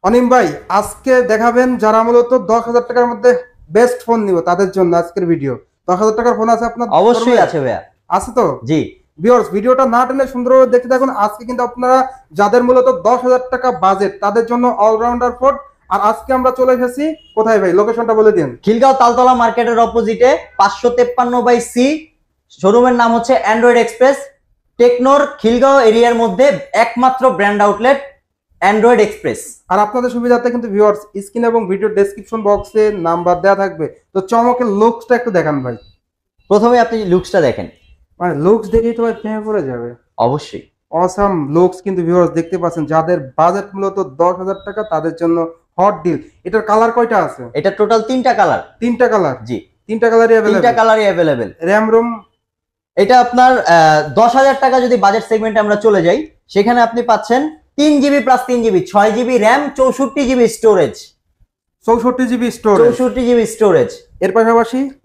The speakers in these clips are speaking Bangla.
অনিম ভাই, আজকে দেখাবেন যারা মূলত 10,000 টাকার মধ্যে বেস্ট ফোন নিব তাদের জন্য আজকের ভিডিও। 10,000 টাকার ফোন আছে আপনার অবশ্যই আছে ভাইয়া। আছে তো? জি ভিউয়ার্স, ভিডিওটা না টেনে সুন্দরভাবে দেখতে থাকুন। আজকে কিন্তু আপনারা যাদের মূলত 10,000 টাকা বাজেট তাদের জন্য অলরাউন্ডার ফোন। আর আজকে আমরা চলে এসেছি কোথায় ভাই, লোকেশনটা বলে দিন। খিলগাঁও তালতলা মার্কেটের অপোজিটে 553/C শোরুমের নাম হচ্ছে অ্যান্ড্রয়েড এক্সপ্রেস। টেকনোর খিলগাঁও এরিয়ার মধ্যে একমাত্র ব্র্যান্ড আউটলেট অ্যান্ড্রয়েড এক্সপ্রেস। আর আপনাদের সুবিধার্থে কিন্তু ভিউয়ার্স স্ক্রিন এবং ভিডিও ডেসক্রিপশন বক্সে নাম্বার দেওয়া থাকবে। তো চমকের লুকসটা একটু দেখান ভাই। প্রথমে আপনি লুকসটা দেখেন। মানে লুকস দেখেই তো ভাই প্রেমে পড়ে যাবে। অবশ্যই অসাম লুকস কিন্তু ভিউয়ার্স দেখতে পাচ্ছেন, যাদের বাজেট মূলত 10,000 টাকা তাদের জন্য হট ডিল। এটার কালার কয়টা আছে? এটা টোটাল তিনটা কালার। তিনটা কালার? জি তিনটা কালারই তিনটা अवेलेबल। কালারই অ্যাভেলেবেল। RAM ROM? এটা আপনার 10,000 টাকা যদি বাজেট সেগমেন্টে আমরা চলে যাই, সেখানে আপনি পাচ্ছেন 3GB plus 3GB 6GB RAM 64GB storage. 64GB storage? 64GB storage.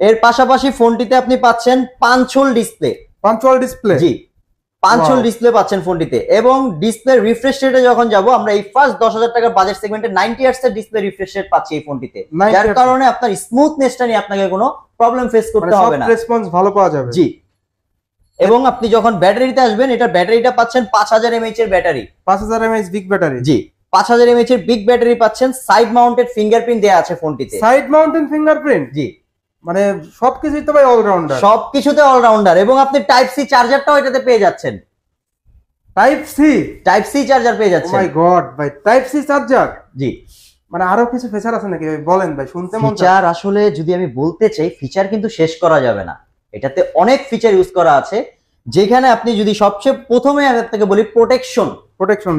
এর পাশাপাশি ফোনটিতে আপনি পাচ্ছেন পাঁচল ডিসপ্লে। Punch hole display? জি, পাঁচল ডিসপ্লে পাচ্ছেন ফোনটিতে। এবং ডিসপ্লে রিফ্রেশ রেটে যখন যাব, আমরা এই ফার্স্ট 10,000 টাকার বাজেট সেগমেন্টে 90 হার্টজ এর ডিসপ্লে রিফ্রেশ রেট পাচ্ছি এই ফোনটিতে, যার কারণে আপনার স্মুথনেসটা নিয়ে আপনাকে কোনো প্রবলেম ফেস করতে হবে না। রেসপন্স ভালো পাওয়া যাবে। জি। এবং আপনি যখন ব্যাটারিতে আসবেন, এটার ব্যাটারিটা পাচ্ছেন 5000 mAh এর ব্যাটারি। 5000 mAh big battery? জি, 5000 mAh এর বিগ ব্যাটারি পাচ্ছেন। সাইড মাউন্টেড ফিঙ্গারপ্রিন্ট দেয়া আছে ফোনটিতে। Side mounted fingerprint? জি, মানে সবকিছুই তো ভাই অলরাউন্ডার। সবকিছুতে অলরাউন্ডার। এবং আপনি টাইপ সি চার্জারটাও এটাতে পেয়ে যাচ্ছেন। টাইপ সি চার্জার পেয়ে যাচ্ছেন। ও মাই গড ভাই, টাইপ সি চার্জার? জি। মানে আরো কিছু ফিচার আছে নাকি ভাই? বলেন ভাই, শুনতে মন চায়। ফিচার আসলে যদি আমি বলতে চাই, ফিচার কিন্তু শেষ করা যাবে না। এটাতে অনেক ফিচার ইউজ করা আছে, যেখানে আপনি যদি সবচেয়ে প্রথমে আমি আপনাকে বলি প্রোটেকশন।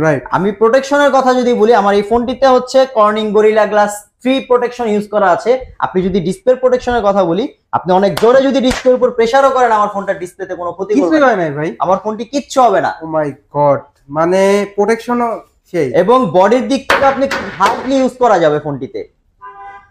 রাইট। আমি প্রোটেকশনের কথা যদি বলি, আমার এই ফোনটিতে হচ্ছে Corning gorilla glass 3 protection use করা আছে। আপনি যদি ডিসপ্লে প্রোটেকশনের কথা বলি, আপনি অনেক জোরে যদি ডিসপ্লের উপর প্রেসারও করেন, আমার ফোনটা ডিসপ্লেতে কোনো ক্ষতি করবে না। হয় না ভাই, আমার ফোনটি কিচ্ছু হবে না। ও মাই গড, মানে প্রোটেকশনও সেই। এবং বডির দিক থেকে আপনি হার্ডলি ইউজ করা যাবে ফোনটিতে,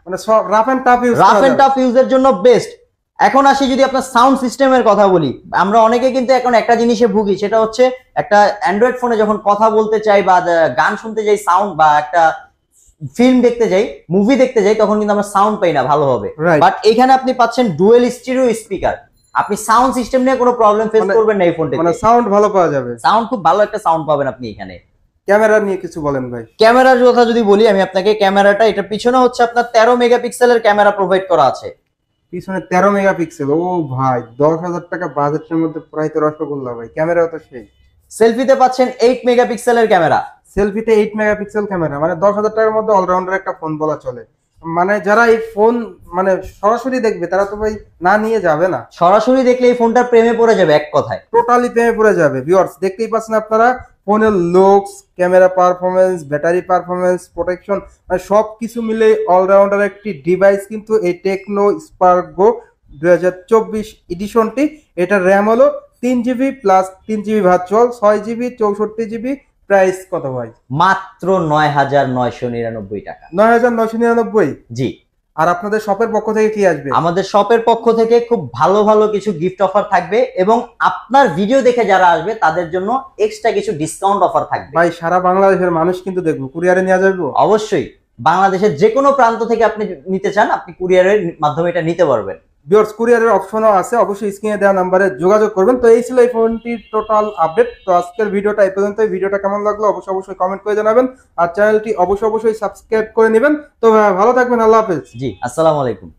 মানে সব রাফ এন্ড টাফ ইউজের জন্য বেস্ট। এখন আসি যদি আপনার সাউন্ড সিস্টেমের কথা বলি, আমরা অনেকে কিন্তু এখন একটা জিনিসে ভুগি, সেটা হচ্ছে একটা অ্যান্ড্রয়েড ফোনে যখন কথা বলতে চাই বা গান শুনতে যাই, সাউন্ড বা একটা ফিল্ম দেখতে যাই, মুভি দেখতে যাই, তখন কিন্তু আমরা সাউন্ড পাই না ভালোভাবে। বাট এখানে আপনি পাচ্ছেন ডুয়েল স্টিরিও স্পিকার। আপনি সাউন্ড সিস্টেম নিয়ে কোনো প্রবলেম ফেস করবেন না এই ফোনটিতে। মানে সাউন্ড ভালো পাওয়া যাবে। সাউন্ড খুব ভালো একটা সাউন্ড পাবেন আপনি এখানে। ক্যামেরা নিয়ে কিছু বলেন ভাই। ক্যামেরার কথা যদি বলি আমি আপনাকে, ক্যামেরাটা এটা পিছনে হচ্ছে আপনার 13 মেগাপিক্সেলের ক্যামেরা প্রোভাইড করা আছে। পিছনে 13 মেগাপিক্সেল? ও ভাই, 10,000 টাকা বাজেটের মধ্যে প্রায় তো রসগোল্লা ভাই। ক্যামেরাও তো সেই। সেলফিতে পাচ্ছেন 8 মেগাপিক্সেলের ক্যামেরা। সেলফিতে 8 মেগাপিক্সেল ক্যামেরা, মানে 10,000 টাকার মধ্যে অলরাউন্ডার একটা ফোন বলা চলে। মানে যারা এই ফোন মানে সরাসরি দেখবে তারা তো ভাই না নিয়ে যাবে না। সরাসরি দেখলে এই ফোনটার প্রেমে পড়ে যাবে, এক কথায় টোটালি প্রেমে পড়ে যাবে। ভিউয়ার্স দেখতেই পাচ্ছেন আপনারা, ফোনের looks, camera performance, battery performance, protection, মানে সবকিছু মিলে অলরাউন্ডার একটি ডিভাইস কিন্তু এই টেকনো স্পার্ক গো 2024 এডিশনটি। এটা র্যাম হলো 3GB plus 3GB virtual, 6GB 64GB। Price কত ভাই? মাত্র 9,999 টাকা। 9,999? জি। আর আপনাদের শপের পক্ষ থেকে কি আসবে? আমাদের শপের পক্ষ থেকে খুব ভালো ভালো কিছু গিফট অফার থাকবে, এবং আপনার ভিডিও দেখে যারা আসবে তাদের জন্য এক্সট্রা কিছু ডিসকাউন্ট অফার থাকবে। ভাই সারা বাংলাদেশের মানুষ কিন্তু দেখবো, কুরিয়ারে নিয়ে যাবো? অবশ্যই, বাংলাদেশের যে কোনো প্রান্ত থেকে আপনি নিতে চান, আপনি কুরিয়ারের মাধ্যমে এটা নিতে পারবেন। ভিউয়ার্স কুরিয়ারের অপশনও আছে, অবশ্যই স্ক্রিনে দেওয়া নাম্বারে যোগাযোগ করবেন। তো এই ছিল এই ফোনটির টোটাল আপডেট। তো আজকের ভিডিওটা এই পর্যন্তই। ভিডিওটা কেমন লাগলো অবশ্যই কমেন্ট করে জানাবেন, আর চ্যানেলটি অবশ্যই সাবস্ক্রাইব করে নেবেন। তো ভালো থাকবেন, আল্লাহ হাফেজ। জি, আসসালামু আলাইকুম।